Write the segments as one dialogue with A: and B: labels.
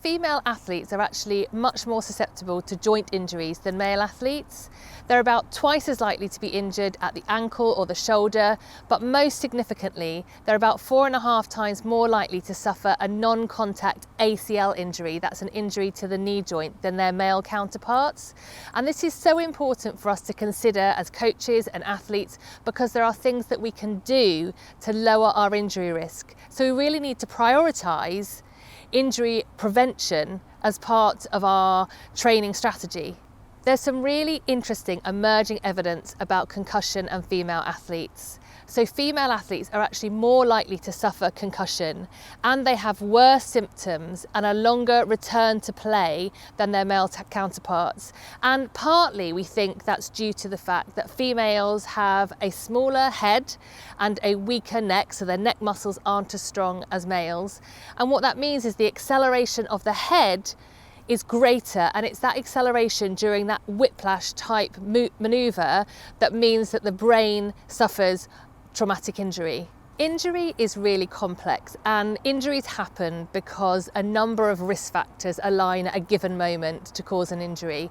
A: Female athletes are actually much more susceptible to joint injuries than male athletes. They're about twice as likely to be injured at the ankle or the shoulder, but most significantly, they're about 4.5 times more likely to suffer a non-contact ACL injury, that's an injury to the knee joint, than their male counterparts. And this is so important for us to consider as coaches and athletes because there are things that we can do to lower our injury risk. So we really need to prioritise injury prevention as part of our training strategy. There's some really interesting emerging evidence about concussion and female athletes. So female athletes are actually more likely to suffer concussion, and they have worse symptoms and a longer return to play than their male counterparts. And partly we think that's due to the fact that females have a smaller head and a weaker neck, so their neck muscles aren't as strong as males. And what that means is the acceleration of the head is greater, and it's that acceleration during that whiplash type maneuver that means that the brain suffers traumatic injury. Injury is really complex, and injuries happen because a number of risk factors align at a given moment to cause an injury.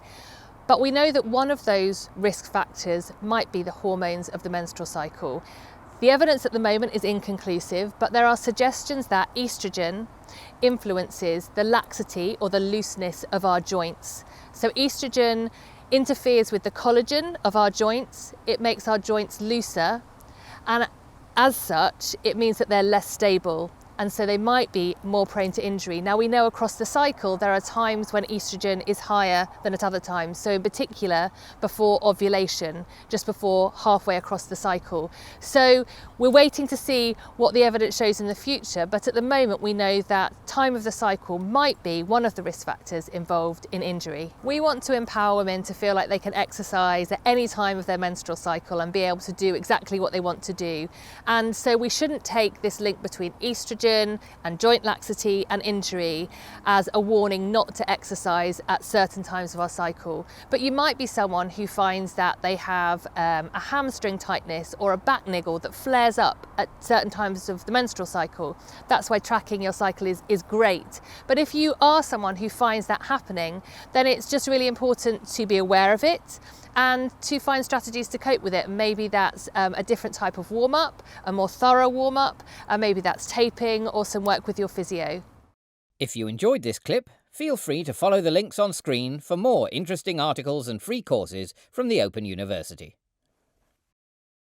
A: But we know that one of those risk factors might be the hormones of the menstrual cycle. The evidence at the moment is inconclusive, but there are suggestions that estrogen influences the laxity or the looseness of our joints. So estrogen interferes with the collagen of our joints. It makes our joints looser, and as such, it means that they're less stable, and so they might be more prone to injury. Now, we know across the cycle there are times when estrogen is higher than at other times, so in particular before ovulation, just before halfway across the cycle. So we're waiting to see what the evidence shows in the future, but at the moment we know that time of the cycle might be one of the risk factors involved in injury. We want to empower women to feel like they can exercise at any time of their menstrual cycle and be able to do exactly what they want to do. And so we shouldn't take this link between estrogen and joint laxity and injury as a warning not to exercise at certain times of our cycle. But you might be someone who finds that they have a hamstring tightness or a back niggle that flares up at certain times of the menstrual cycle. That's why tracking your cycle is great. But if you are someone who finds that happening, then it's just really important to be aware of it and to find strategies to cope with it. Maybe that's a different type of warm-up, a more thorough warm-up, maybe that's taping or some work with your physio.
B: If you enjoyed this clip, feel free to follow the links on screen for more interesting articles and free courses from the Open University.